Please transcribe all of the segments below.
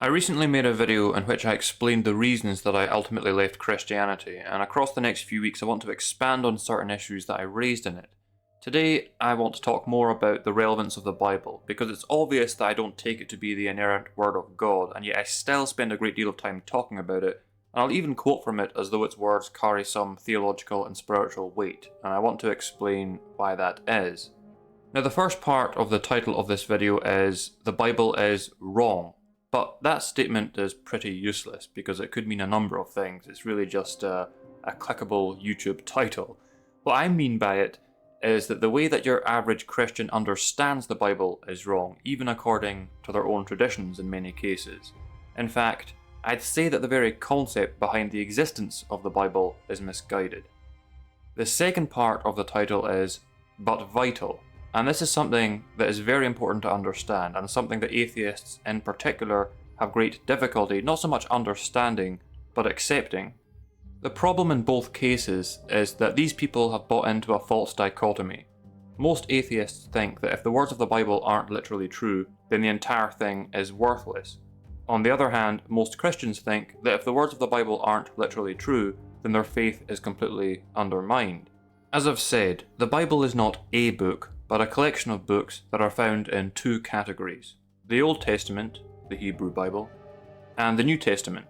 I recently made a video in which I explained the reasons that I ultimately left Christianity, and across the next few weeks I want to expand on certain issues that I raised in it. Today, I want to talk more about the relevance of the Bible, because it's obvious that I don't take it to be the inerrant Word of God, and yet I still spend a great deal of time talking about it, and I'll even quote from it as though its words carry some theological and spiritual weight, and I want to explain why that is. Now, the first part of the title of this video is "The Bible is Wrong." But that statement is pretty useless because it could mean a number of things. It's really just a clickable YouTube title. What I mean by it is that the way that your average Christian understands the Bible is wrong, even according to their own traditions in many cases. In fact, I'd say that the very concept behind the existence of the Bible is misguided. The second part of the title is "But Vital." And this is something that is very important to understand, and something that atheists in particular have great difficulty not so much understanding, but accepting. The problem in both cases is that these people have bought into a false dichotomy. Most atheists think that if the words of the Bible aren't literally true, then the entire thing is worthless. On the other hand, most Christians think that if the words of the Bible aren't literally true, then their faith is completely undermined. As I've said, the Bible is not a book, but a collection of books that are found in two categories: the Old Testament, the Hebrew Bible, and the New Testament.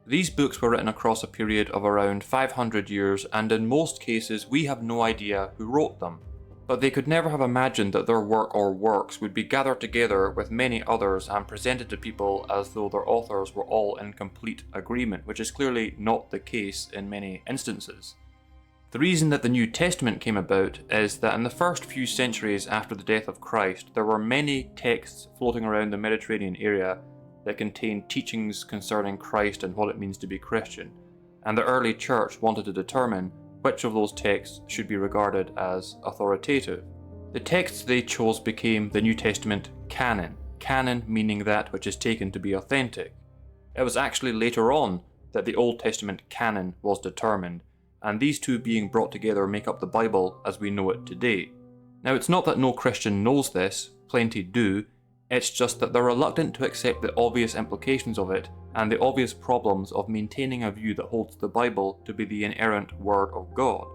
These books were written across a period of around 500 years, and in most cases we have no idea who wrote them. But they could never have imagined that their work or works would be gathered together with many others and presented to people as though their authors were all in complete agreement, which is clearly not the case in many instances. The reason that the New Testament came about is that in the first few centuries after the death of Christ, there were many texts floating around the Mediterranean area that contained teachings concerning Christ and what it means to be Christian, and the early church wanted to determine which of those texts should be regarded as authoritative. The texts they chose became the New Testament canon, canon meaning that which is taken to be authentic. It was actually later on that the Old Testament canon was determined, and these two being brought together make up the Bible as we know it today. Now, it's not that no Christian knows this, plenty do, it's just that they're reluctant to accept the obvious implications of it and the obvious problems of maintaining a view that holds the Bible to be the inerrant Word of God.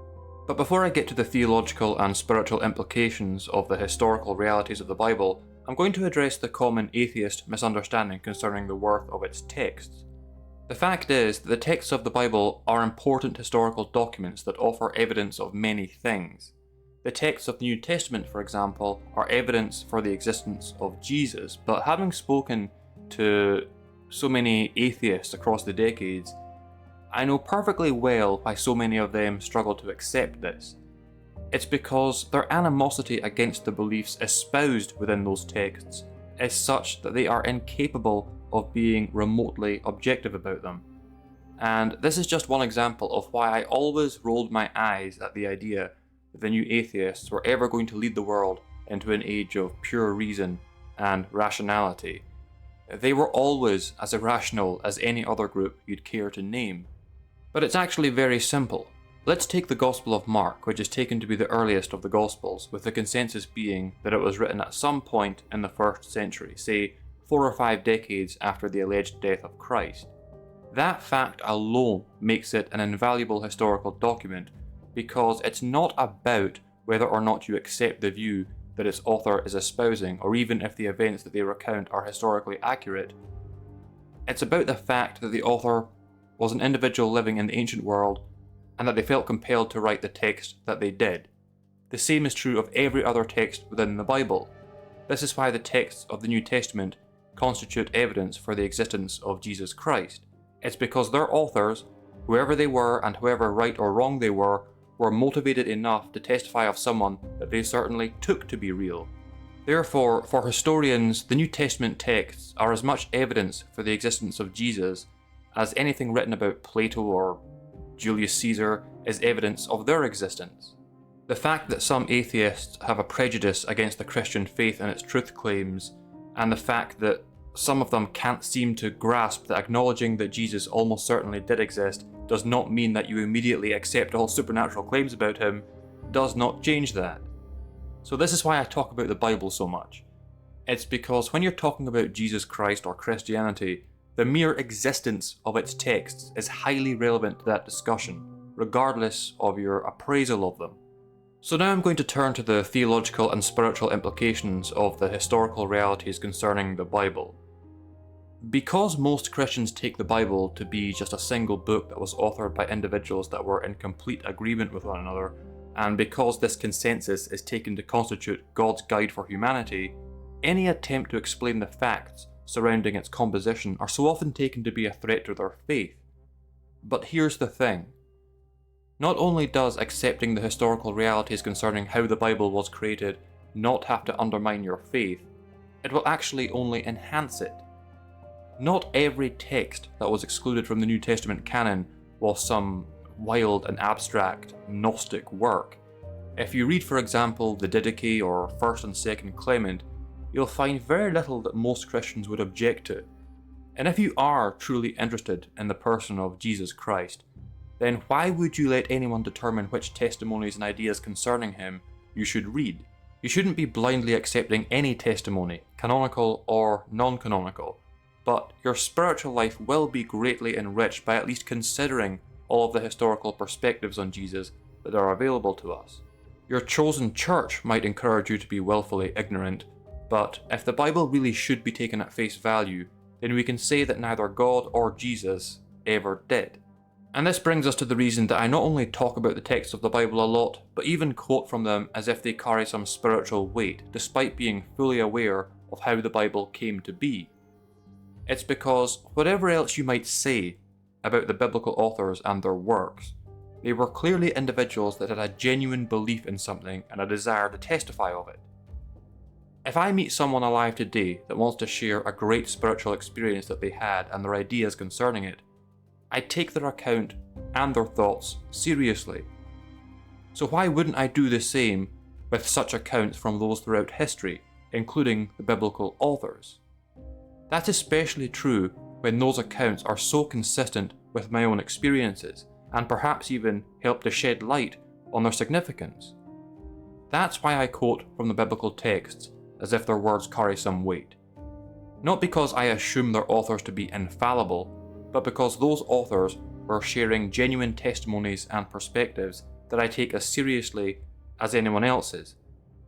But before I get to the theological and spiritual implications of the historical realities of the Bible, I'm going to address the common atheist misunderstanding concerning the worth of its texts. The fact is that the texts of the Bible are important historical documents that offer evidence of many things. The texts of the New Testament, for example, are evidence for the existence of Jesus, but having spoken to so many atheists across the decades, I know perfectly well why so many of them struggle to accept this. It's because their animosity against the beliefs espoused within those texts is such that they are incapable of being remotely objective about them. And this is just one example of why I always rolled my eyes at the idea that the new atheists were ever going to lead the world into an age of pure reason and rationality. They were always as irrational as any other group you'd care to name. But it's actually very simple. Let's take the Gospel of Mark, which is taken to be the earliest of the Gospels, with the consensus being that it was written at some point in the 1st century, say 4 or 5 decades after the alleged death of Christ. That fact alone makes it an invaluable historical document, because it's not about whether or not you accept the view that its author is espousing, or even if the events that they recount are historically accurate. It's about the fact that the author was an individual living in the ancient world, and that they felt compelled to write the text that they did. The same is true of every other text within the Bible. This is why the texts of the New Testament constitute evidence for the existence of Jesus Christ. It's because their authors, whoever they were and however right or wrong they were motivated enough to testify of someone that they certainly took to be real. Therefore, for historians, the New Testament texts are as much evidence for the existence of Jesus as anything written about Plato or Julius Caesar is evidence of their existence. The fact that some atheists have a prejudice against the Christian faith and its truth claims, and the fact that some of them can't seem to grasp that acknowledging that Jesus almost certainly did exist does not mean that you immediately accept all supernatural claims about him, does not change that. So this is why I talk about the Bible so much. It's because when you're talking about Jesus Christ or Christianity, the mere existence of its texts is highly relevant to that discussion, regardless of your appraisal of them. So now I'm going to turn to the theological and spiritual implications of the historical realities concerning the Bible. Because most Christians take the Bible to be just a single book that was authored by individuals that were in complete agreement with one another, and because this consensus is taken to constitute God's guide for humanity, any attempt to explain the facts surrounding its composition are so often taken to be a threat to their faith. But here's the thing. Not only does accepting the historical realities concerning how the Bible was created not have to undermine your faith, it will actually only enhance it. Not every text that was excluded from the New Testament canon was some wild and abstract Gnostic work. If you read, for example, the Didache or 1st and 2nd Clement, you'll find very little that most Christians would object to. And if you are truly interested in the person of Jesus Christ, then why would you let anyone determine which testimonies and ideas concerning him you should read? You shouldn't be blindly accepting any testimony, canonical or non-canonical, but your spiritual life will be greatly enriched by at least considering all of the historical perspectives on Jesus that are available to us. Your chosen church might encourage you to be willfully ignorant, but if the Bible really should be taken at face value, then we can say that neither God or Jesus ever did. And this brings us to the reason that I not only talk about the texts of the Bible a lot, but even quote from them as if they carry some spiritual weight, despite being fully aware of how the Bible came to be. It's because whatever else you might say about the biblical authors and their works, they were clearly individuals that had a genuine belief in something and a desire to testify of it. If I meet someone alive today that wants to share a great spiritual experience that they had and their ideas concerning it, I take their account and their thoughts seriously. So why wouldn't I do the same with such accounts from those throughout history, including the biblical authors? That's especially true when those accounts are so consistent with my own experiences, and perhaps even help to shed light on their significance. That's why I quote from the biblical texts as if their words carry some weight. Not because I assume their authors to be infallible, but because those authors were sharing genuine testimonies and perspectives that I take as seriously as anyone else's,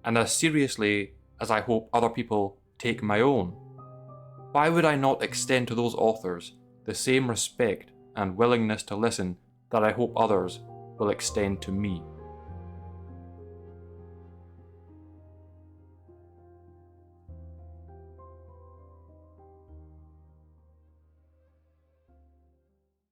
and as seriously as I hope other people take my own. Why would I not extend to those authors the same respect and willingness to listen that I hope others will extend to me?